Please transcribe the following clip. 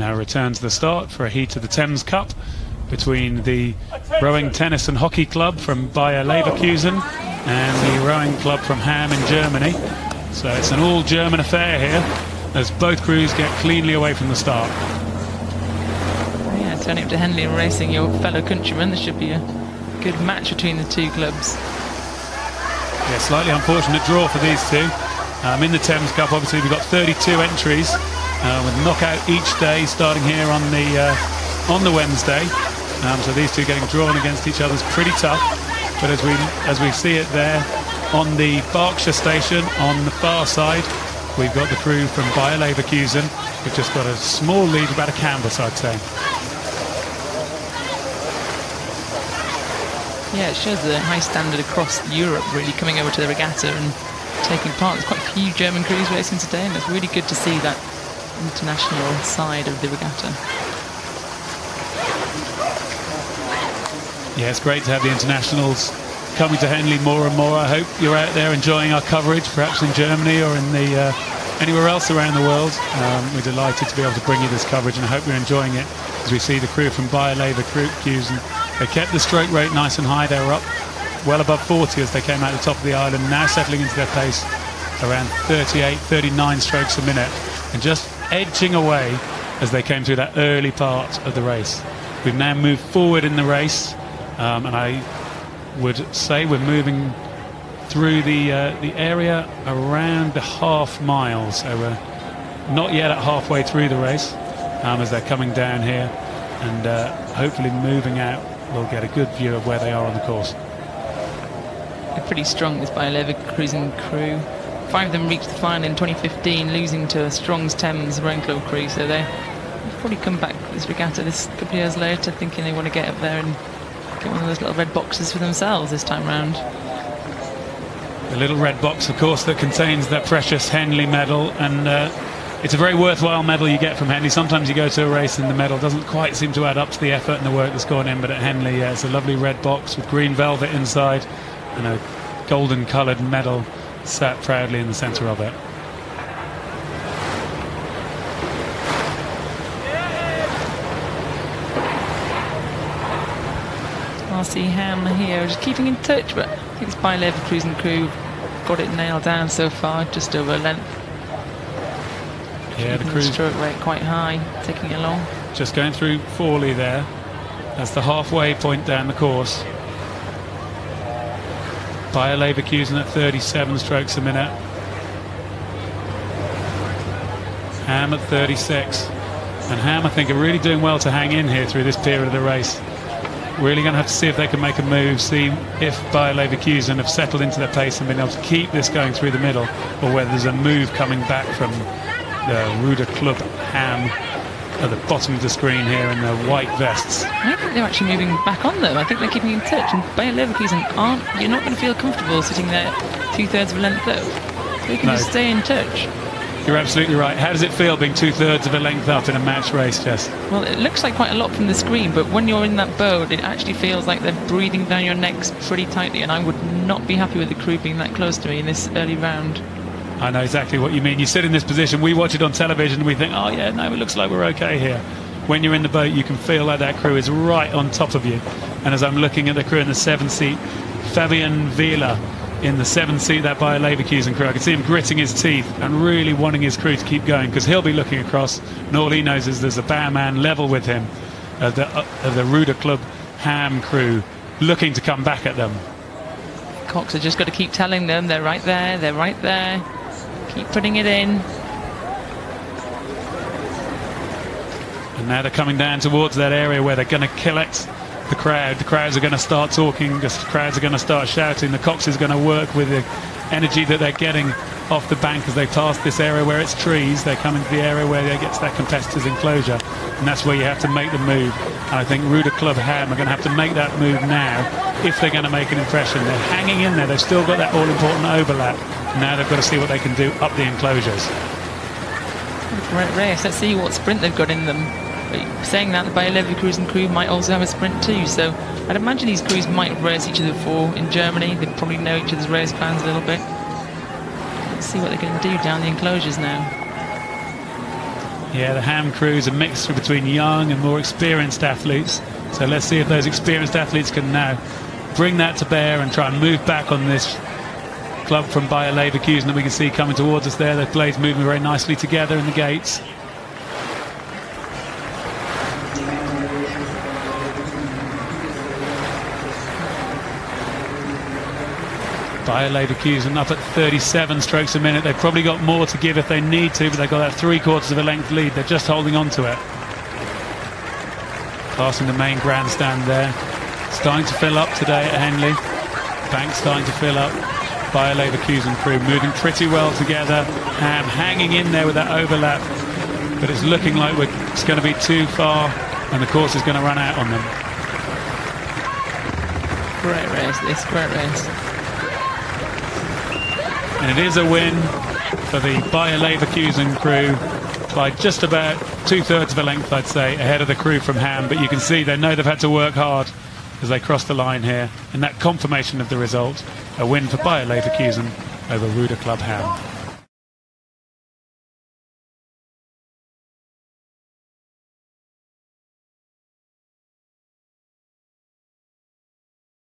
now return to the start for a heat of the Thames Cup between the Rowing Tennis and Hockey Club from Bayer Leverkusen and the Rowing Club from Hamm in Germany. So it's an all-German affair here as both crews get cleanly away from the start. Yeah, turning up to Henley and racing your fellow countrymen. This should be a good match between the two clubs. Yeah, slightly unfortunate draw for these two. In the Thames Cup, obviously, we've got 32 entries with knockout each day, starting here on the Wednesday. So these two getting drawn against each other is pretty tough. But as we see it there on the Berkshire station on the far side, we've got the crew from Bayer Leverkusen. We've just got a small lead, about a canvas, I'd say. Yeah, it shows the high standard across Europe, really, coming over to the regatta and taking part. There's quite a few German crews racing today, and it's really good to see that international side of the regatta. Yeah, it's great to have the internationals coming to Henley more and more. I hope you're out there enjoying our coverage, perhaps in Germany or in anywhere else around the world. We're delighted to be able to bring you this coverage, and I hope you're enjoying it as we see the crew from Bayer Leverkusen. They kept the stroke rate nice and high. They were up well above 40 as they came out the top of the island, now settling into their pace around 38, 39 strokes a minute, and just edging away as they came through that early part of the race. We've now moved forward in the race, and I would say we're moving through the area around the half mile, so we're not yet at halfway through the race as they're coming down here, and hopefully moving out we'll get a good view of where they are on the course. They're pretty strong, this Bayer Leverkusen crew. 5 of them reached the final in 2015, losing to a Strong's Thames Rowing Club crew, so they've probably come back this regatta this couple of years later thinking they want to get up there and get one of those little red boxes for themselves this time round. The little red box, of course, that contains that precious Henley medal, and it's a very worthwhile medal you get from Henley. Sometimes you go to a race and the medal doesn't quite seem to add up to the effort and the work that's gone in, but at Henley, yeah, it's a lovely red box with green velvet inside and a golden coloured medal sat proudly in the centre of it. RC Hamm here, just keeping in touch, but I think this Bayer Leverkusen crew got it nailed down so far, just over a length. Yeah, the crew stroke rate quite high, taking it along. Just going through Forley there. That's the halfway point down the course. Bayer Leverkusen at 37 strokes a minute. Hamm at 36. And Hamm, I think, are really doing well to hang in here through this period of the race. Really going to have to see if they can make a move, see if Bayer Leverkusen have settled into their pace and been able to keep this going through the middle, or whether there's a move coming back from the Ruderclub Hamm at the bottom of the screen here in their white vests. I think they're actually moving back on them. I think they're keeping in touch, and Bayer Leverkusen you're not going to feel comfortable sitting there 2/3 of a length up. They can just stay in touch. You're absolutely right. How does it feel being 2/3 of a length up in a match race, Jess? Well, it looks like quite a lot from the screen, but when you're in that boat, it actually feels like they're breathing down your necks pretty tightly, and I would not be happy with the crew being that close to me in this early round. I know exactly what you mean. You sit in this position, we watch it on television and we think, oh yeah, no, it looks like we're okay here. When you're in the boat, you can feel like that crew is right on top of you. And as I'm looking at the crew in the 7th seat, Fabian Wieler in the 7th seat, that Bayer Leverkusen crew, I can see him gritting his teeth and really wanting his crew to keep going, because he'll be looking across and all he knows is there's a barman level with him of the Ruderclub Hamm crew looking to come back at them. Cox have just got to keep telling them they're right there, they're right there. Keep putting it in. And now they're coming down towards that area where they're going to collect the crowd. The crowds are going to start talking, the crowds are going to start shouting. The Cox is going to work with the energy that they're getting off the bank as they pass this area where it's trees. They're coming to the area where they get to that competitors' enclosure, and that's where you have to make the move. And I think Ruderclub Hamm are going to have to make that move now if they're going to make an impression. They're hanging in there. They've still got that all-important overlap. Now they've got to see what they can do up the enclosures. Great race. Let's see what sprint they've got in them. But saying that, the Bayer Leverkusen crew might also have a sprint too, so I'd imagine these crews might race each other before in Germany. They probably know each other's race plans a little bit. Let's see what they're going to do down the enclosures now. Yeah, the Hamm crew is a mixture between young and more experienced athletes. So let's see if those experienced athletes can now bring that to bear and try and move back on this club from Bayer Leverkusen that we can see coming towards us there. The blades moving very nicely together in the gates. Bayer Leverkusen up at 37 strokes a minute. They've probably got more to give if they need to, but they've got that 3/4 of a length lead. They're just holding on to it. Passing the main grandstand there. Starting to fill up today at Henley. Bank starting to fill up. Bayer Leverkusen crew moving pretty well together. Hamm hanging in there with that overlap, but it's looking like it's going to be too far and the course is going to run out on them. Great race, this, great race. And it is a win for the Bayer Leverkusen crew by just about 2/3 of a length, I'd say, ahead of the crew from Hamm. But you can see they know they've had to work hard as they cross the line here. And that confirmation of the result, a win for Bayer Leverkusen over Ruderclub Hamm.